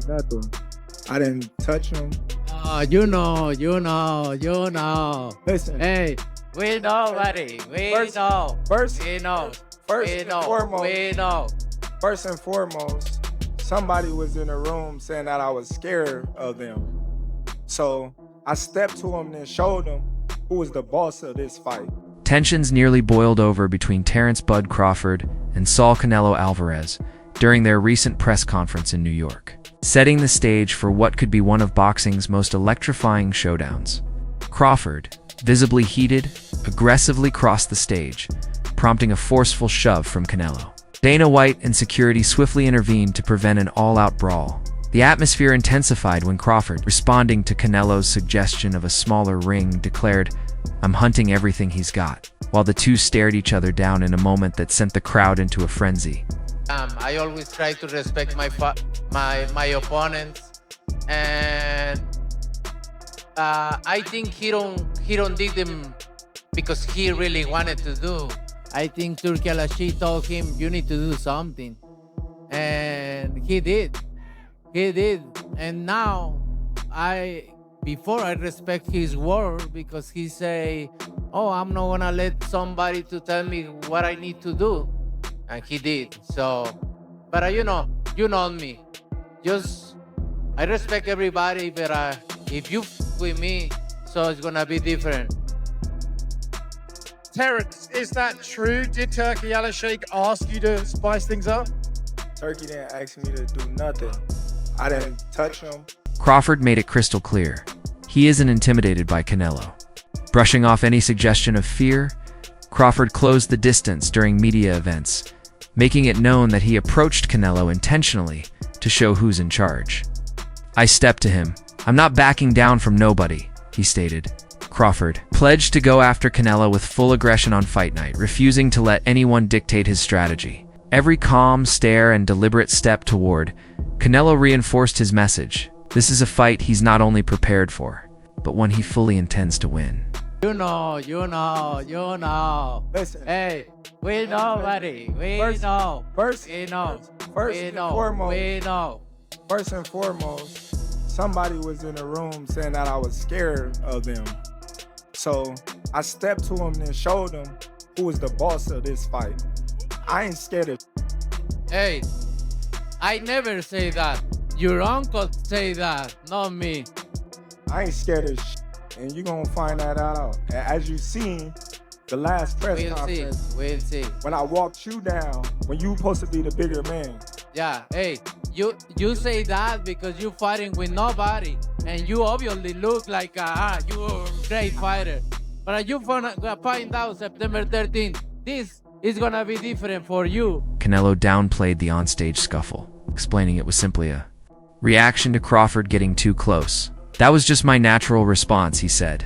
nothing. I didn't touch him. You know. Listen. Hey, we know, buddy. We know. First We know. First and foremost, somebody was in the room saying that I was scared of them. So I stepped to him and showed him who was the boss of this fight. Tensions nearly boiled over between Terence "Bud" Crawford and Saul Canelo Alvarez during their recent press conference in New York, setting the stage for what could be one of boxing's most electrifying showdowns. Crawford, visibly heated, aggressively crossed the stage, prompting a forceful shove from Canelo. Dana White and security swiftly intervened to prevent an all-out brawl. The atmosphere intensified when Crawford, responding to Canelo's suggestion of a smaller ring, declared, "I'm hunting everything he's got," while the two stared each other down in a moment that sent the crowd into a frenzy. I always try to respect my opponents, and I think he don't did them because he really wanted to do. I think Turki Al-Ashi told him, "You need to do something," and he did. And now before I respect his word, because he say, "Oh, I'm not gonna let somebody to tell me what I need to do," and he did. So, but you know me. I respect everybody, but if you with me, so it's gonna be different. Terence, is that true? Did Turki Al-Sheikh ask you to spice things up? Turkey didn't ask me to do nothing. I didn't touch him. Crawford made it crystal clear. He isn't intimidated by Canelo. Brushing off any suggestion of fear, Crawford closed the distance during media events, making it known that he approached Canelo intentionally to show who's in charge. "I stepped to him. I'm not backing down from nobody," he stated. Crawford pledged to go after Canelo with full aggression on fight night, refusing to let anyone dictate his strategy. Every calm stare and deliberate step toward Canelo reinforced his message. This is a fight he's not only prepared for, but one he fully intends to win. You know. Listen. Hey, we know, buddy. We know. First and foremost, somebody was in the room saying that I was scared of them. So I stepped to him and showed him who was the boss of this fight. I ain't scared of. Hey, I never say that. Your uncle say that, not me. I ain't scared of and you gonna find that out. And as you seen, the last press conference, We'll see. when I walked you down, when you supposed to be the bigger man. Yeah, hey, you say that because you fighting with nobody, and you obviously look like you're a great fighter. But you find out September 13th, this is gonna be different for you. Canelo downplayed the onstage scuffle, explaining it was simply a reaction to Crawford getting too close. "That was just my natural response," he said,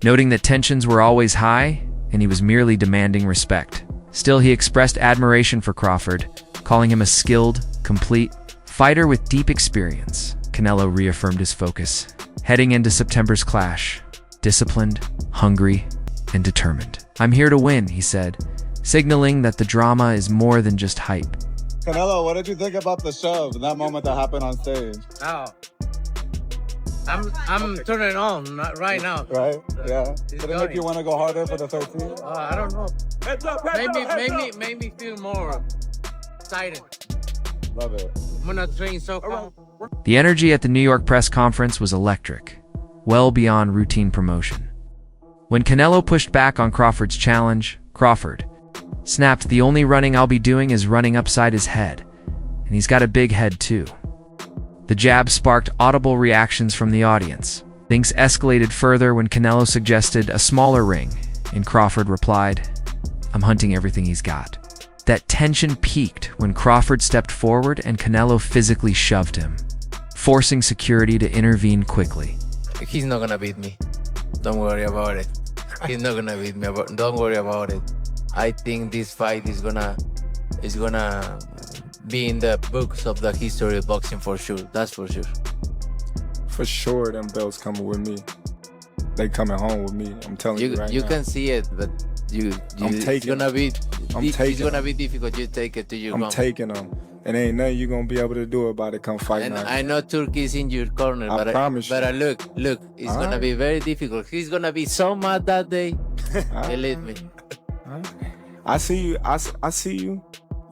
noting that tensions were always high and he was merely demanding respect. Still, he expressed admiration for Crawford, calling him a skilled, complete fighter with deep experience. Canelo reaffirmed his focus, heading into September's clash, disciplined, hungry, and determined. "I'm here to win," he said, signaling that the drama is more than just hype. Canelo, what did you think about the shove and that moment that happened on stage? Now, I'm turning on right now. Right? Yeah. It's Did it going. make you want to go harder for the 13th? I don't know. Made me feel more excited. Love it. I'm gonna train so hard. The energy at the New York press conference was electric, well beyond routine promotion. When Canelo pushed back on Crawford's challenge, Crawford snapped, "The only running I'll be doing is running upside his head. And he's got a big head too." The jab sparked audible reactions from the audience. Things escalated further when Canelo suggested a smaller ring, and Crawford replied, "I'm hunting everything he's got." That tension peaked when Crawford stepped forward and Canelo physically shoved him, forcing security to intervene quickly. He's not gonna beat me. Don't worry about it. He's not gonna beat me. Don't worry about it. I think this fight is gonna be in the books of the history of boxing for sure. That's for sure. For sure, them belts coming with me. They coming home with me. I'm telling you right now. You can see it, but I'm taking it's gonna be I'm it's taking gonna be difficult. You take it to your I'm mom. taking them. And ain't nothing you gonna be able to do about it come fight And night. I know Turkey's in your corner, I promise you. but look, it's All gonna right. be very difficult. He's gonna be so mad that day. Believe me. I see you. I see you.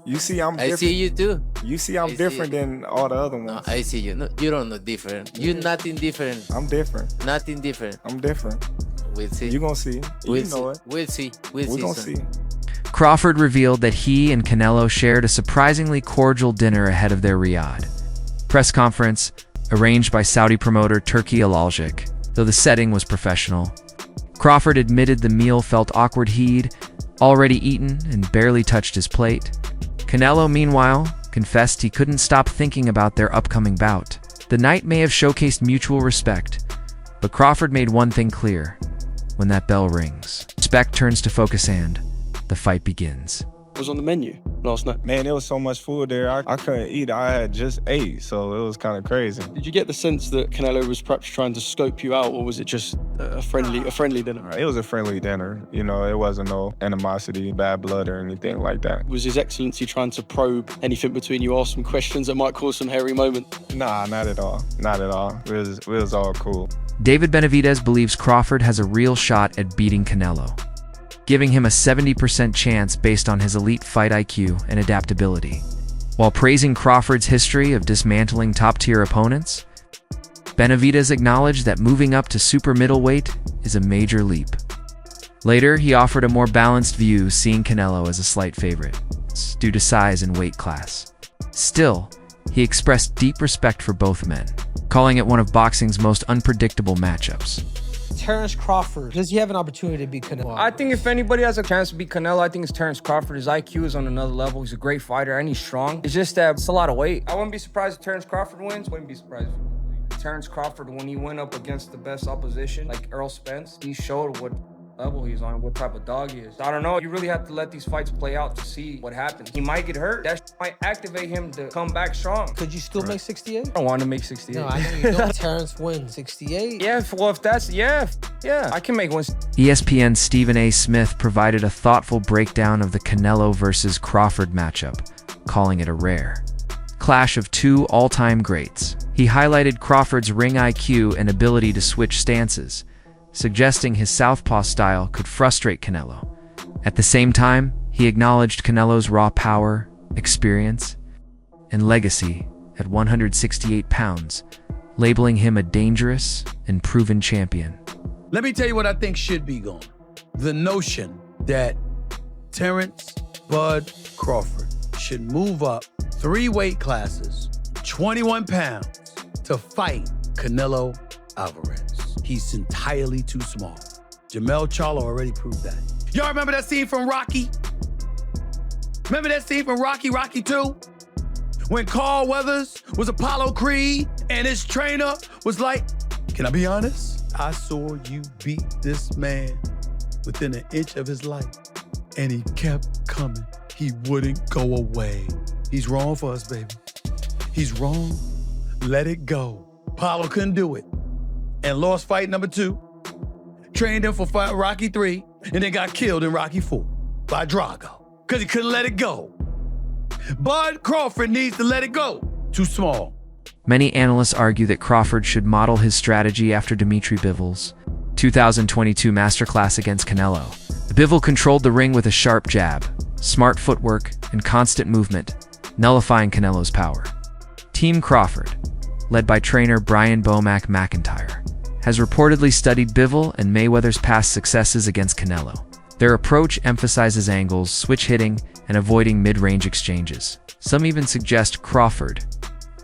You see I'm different. I see you too. You see I'm I see different you. than all the other No, ones. I see you. No, you don't know different. You're nothing different. I'm different. Nothing different. I'm different. We'll see. You gonna see. We'll You know see. it. We'll see. We'll We see. gonna soon. see. Crawford revealed that he and Canelo shared a surprisingly cordial dinner ahead of their Riyadh press conference, arranged by Saudi promoter Turki Al-Alshik, though the setting was professional. Crawford admitted the meal felt awkward. He'd already eaten and barely touched his plate. Canelo, meanwhile, confessed he couldn't stop thinking about their upcoming bout. The night may have showcased mutual respect, but Crawford made one thing clear. When that bell rings, respect turns to focus and the fight begins. Was on the menu last night. Man, there was so much food there. I couldn't eat. I had just ate, so it was kind of crazy. Did you get the sense that Canelo was perhaps trying to scope you out, or was it just a friendly dinner? It was a friendly dinner. You know, it wasn't no animosity, bad blood, or anything like that. Was His Excellency trying to probe anything between you, ask some questions that might cause some hairy moment? Nah, not at all. Not at all. It was all cool. David Benavidez believes Crawford has a real shot at beating Canelo, giving him a 70% chance based on his elite fight IQ and adaptability. While praising Crawford's history of dismantling top-tier opponents, Benavidez acknowledged that moving up to super middleweight is a major leap. Later, he offered a more balanced view, seeing Canelo as a slight favorite, due to size and weight class. Still, he expressed deep respect for both men, calling it one of boxing's most unpredictable matchups. Terence Crawford, does he have an opportunity to beat Canelo? I think if anybody has a chance to beat Canelo, I think it's Terence Crawford. His IQ is on another level. He's a great fighter and he's strong. It's just that it's a lot of weight. I wouldn't be surprised if Terence Crawford wins. Wouldn't be surprised if Terence Crawford, when he went up against the best opposition, like Errol Spence, he showed what level he's on, what type of dog he is. I don't know. You really have to let these fights play out to see what happens. He might get hurt. That might activate him to come back strong. Could you still make 68? I don't want to make 68. No, I know you don't. Terence wins 68. Yeah, well, if that's, yeah, I can make one. ESPN's Stephen A. Smith provided a thoughtful breakdown of the Canelo versus Crawford matchup, calling it a rare clash of two all-time greats. He highlighted Crawford's ring IQ and ability to switch stances, suggesting his southpaw style could frustrate Canelo. At the same time, he acknowledged Canelo's raw power, experience, and legacy at 168 pounds, labeling him a dangerous and proven champion. Let me tell you what I think should be gone. The notion that Terence Bud Crawford should move up 3 weight classes, 21 pounds, to fight Canelo Alvarez. He's entirely too small. Jamel Charlo already proved that. Y'all remember that scene from Rocky? Remember that scene from Rocky 2? When Carl Weathers was Apollo Creed and his trainer was like, can I be honest? I saw you beat this man within an inch of his life. And he kept coming. He wouldn't go away. He's wrong for us, baby. He's wrong. Let it go. Apollo couldn't do it. And lost fight number 2, trained him for fight Rocky 3, and then got killed in Rocky 4 by Drago, because he couldn't let it go. Bud Crawford needs to let it go. Too small. Many analysts argue that Crawford should model his strategy after Dimitri Bivol's 2022 masterclass against Canelo. Bivol controlled the ring with a sharp jab, smart footwork, and constant movement, nullifying Canelo's power. Team Crawford, led by trainer Brian Bomac McIntyre, has reportedly studied Bivol and Mayweather's past successes against Canelo. Their approach emphasizes angles, switch hitting, and avoiding mid-range exchanges. Some even suggest Crawford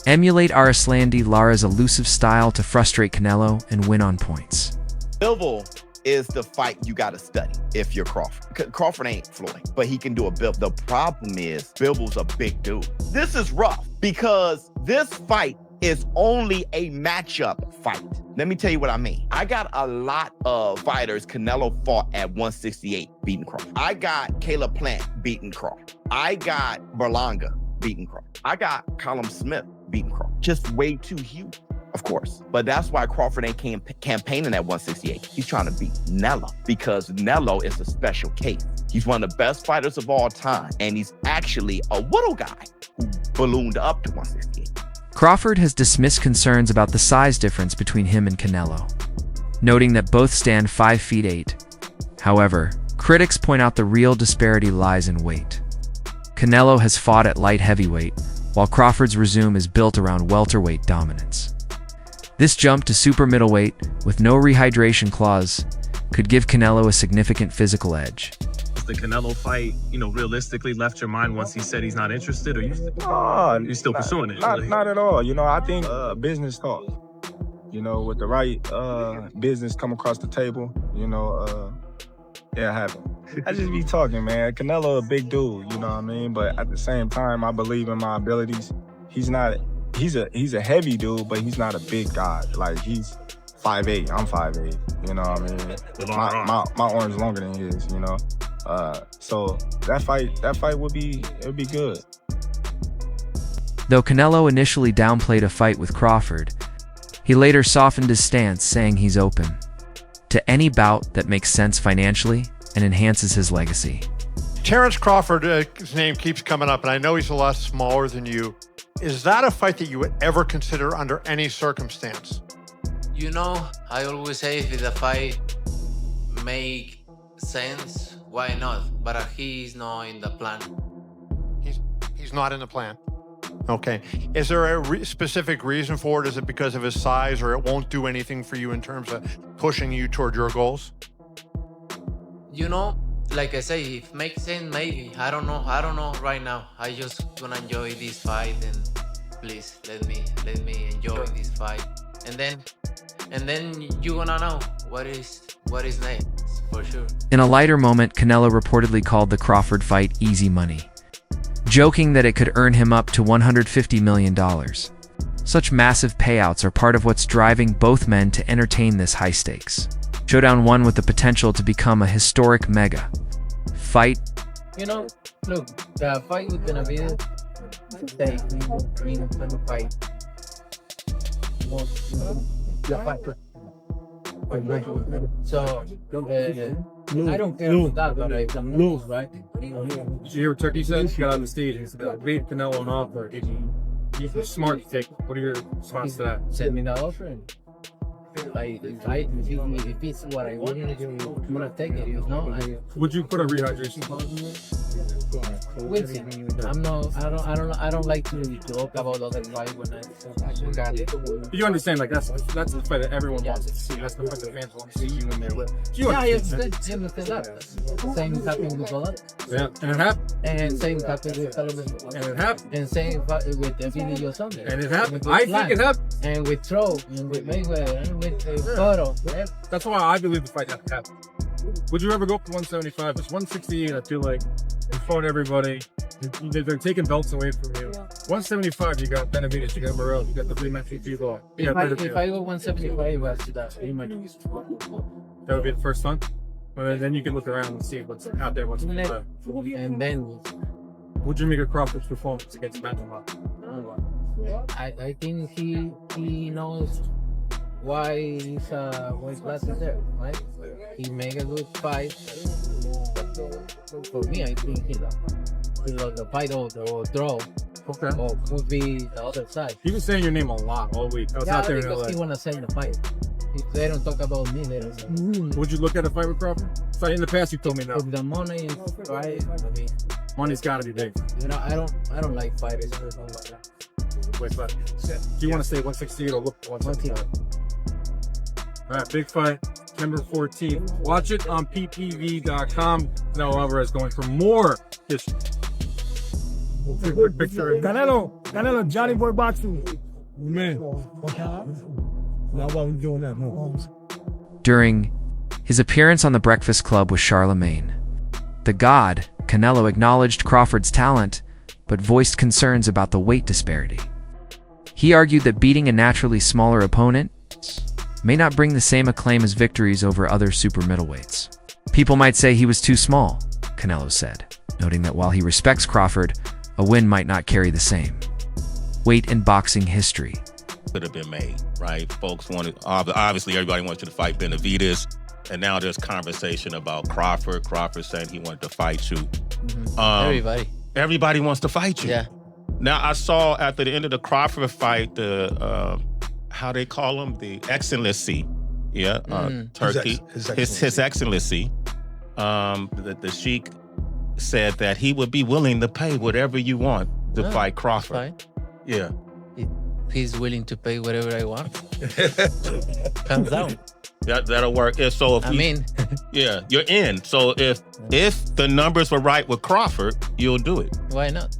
emulate Arislandi Lara's elusive style to frustrate Canelo and win on points. Bivol is the fight you got to study if you're Crawford. Crawford ain't Floyd, but he can do a Bivol. The problem is Bivol's a big dude. This is rough because this fight is only a matchup fight. Let me tell you what I mean. I got a lot of fighters Canelo fought at 168 beating Crawford. I got Caleb Plant beating Crawford. I got Berlanga beating Crawford. I got Callum Smith beating Crawford. Just way too huge, of course. But that's why Crawford ain't campaigning at 168. He's trying to beat Canelo because Canelo is a special case. He's one of the best fighters of all time, and he's actually a little guy who ballooned up to 168. Crawford has dismissed concerns about the size difference between him and Canelo, noting that both stand 5 feet 8. However, critics point out the real disparity lies in weight. Canelo has fought at light heavyweight, while Crawford's resume is built around welterweight dominance. This jump to super middleweight, with no rehydration clause, could give Canelo a significant physical edge. The Canelo fight, realistically left your mind once he said he's not interested, or you're still pursuing it? Not at all. I think business talk. With the right business come across the table, it happen. I just be talking, man. Canelo a big dude, you know what I mean? But at the same time, I believe in my abilities. He's a heavy dude, but he's not a big guy. Like, he's 5'8", I'm 5'8", you know what I mean? My arm's longer than his, so that fight would be good. Though Canelo initially downplayed a fight with Crawford, he later softened his stance, saying he's open to any bout that makes sense financially and enhances his legacy. Terence Crawford, his name keeps coming up, and I know he's a lot smaller than you. Is that a fight that you would ever consider under any circumstance? I always say if the fight make sense, why not? But he's not in the plan. He's not in the plan. Okay. Is there a specific reason for it? Is it because of his size, or it won't do anything for you in terms of pushing you toward your goals? Like I say, if it makes sense, maybe. I don't know right now. I just gonna enjoy this fight, and please let me enjoy this fight. And then you gonna know what is next, for sure. In a lighter moment, Canelo reportedly called the Crawford fight easy money, joking that it could earn him up to $150 million. Such massive payouts are part of what's driving both men to entertain this high stakes showdown, one with the potential to become a historic mega fight. Look, the fight with Benavidez, fight. So, I don't care about that, but I can lose, right? Did you hear what Turkey said? He got on the stage and he said, I beat Canelo an offer. He's smart to take. What are your response to that? Send me that offer. If it's what I want, I'm gonna take it. Would you put a rehydration clause? I don't like to talk about other fight when I got it. You understand, like that's the fight that everyone wants to see. that's the fight that fans want to see you in there with. I understand that. Same happened with Poland. Yeah, and it happened. And same happened with Solomon. And it happened. And same with the video Sunday. And it happened. I think it happened. And with Troll, and with Mayweather, and with Photo. That's why I believe the fight happened. Would you ever go for 175? It's 168. I feel like you fought everybody. They're taking belts away from you. 175, you got Benavidez, you got Morrell, you got the rematch with Vigo. If I go 175, that's pretty much. That would be the first one. Well, then you can look around and see what's out there. What's and then, would you make a Crawford's performance against Manuel? I think he knows why his class is there, right? He make a good fight. For me, I think he lost the fight or draw. Okay. Or would be the other side. He was saying your name a lot all week. I was out there in LA. He want to sell the fight. If they don't talk about me, they don't say. Would you look at a fight with Crawford? So in the past, you told me no. If the money is right, I mean, money's got to be big. I don't like fighters. Wait, but do you want to say 168 or look 168? All right, big fight, September 14th. Watch it on ppv.com. Now Alvarez going for more history. Quick picture. Canelo, Johnny Boy Boxing. Man. Now why we doing that? No. During his appearance on The Breakfast Club with Charlemagne, the God, Canelo acknowledged Crawford's talent, but voiced concerns about the weight disparity. He argued that beating a naturally smaller opponent may not bring the same acclaim as victories over other super middleweights. People might say he was too small, Canelo said, noting that while he respects Crawford, a win might not carry the same weight in boxing history. Could have been made, right? Folks wanted, obviously everybody wants you to fight Benavidez, and now there's conversation about Crawford saying he wanted to fight you. Everybody wants to fight you. Yeah. Now, I saw at the end of the Crawford fight, the how they call him, the Excellency, Turkey, his Excellency. The Sheik said that he would be willing to pay whatever you want to fight Crawford. Fine. Yeah, He's willing to pay whatever I want. Hands down. that'll work. Yeah, so if yeah, you're in. So if the numbers were right with Crawford, you'll do it. Why not?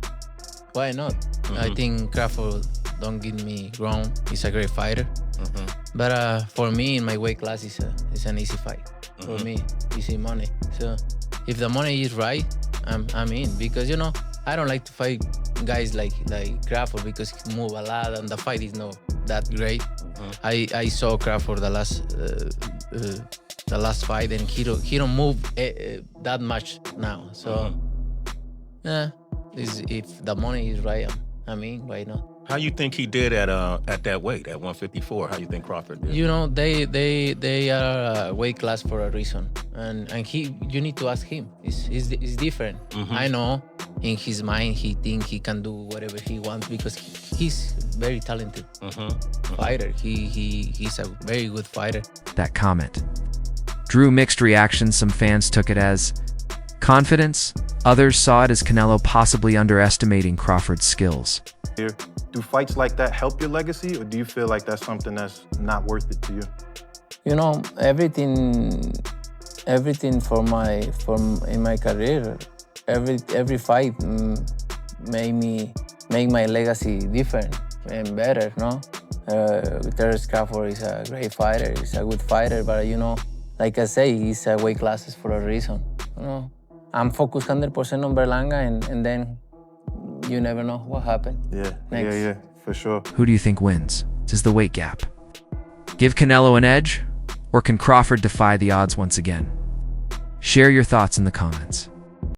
Why not? I think Crawford, don't get me wrong, he's a great fighter. But for me, in my weight class, it's an easy fight. For me, easy money. So if the money is right, I'm in. Because, you know, I don't like to fight guys like Crawford because he move a lot and the fight is not that great. I saw Crawford the last fight and he don't move that much now. So if the money is right, I'm in. Why not? How you think he did at that weight, at 154? How you think Crawford did? You know, they are a weight class for a reason, and you need to ask him. It's different. I know in his mind he think he can do whatever he wants because he's very talented fighter. He's a very good fighter. That comment drew mixed reactions. Some fans took it as confidence. Others saw it as Canelo possibly underestimating Crawford's skills. Do fights like that help your legacy, or do you feel like that's something that's not worth it to you? You know, everything in my career, every fight make my legacy different and better. No, Terence Crawford is a great fighter. He's a good fighter, but you know, like I say, he's a weight classes for a reason. You know, I'm focused 100% on Berlanga, and then you never know what happened. Yeah, for sure. Who do you think wins? Is the weight gap? Give Canelo an edge, or can Crawford defy the odds once again? Share your thoughts in the comments.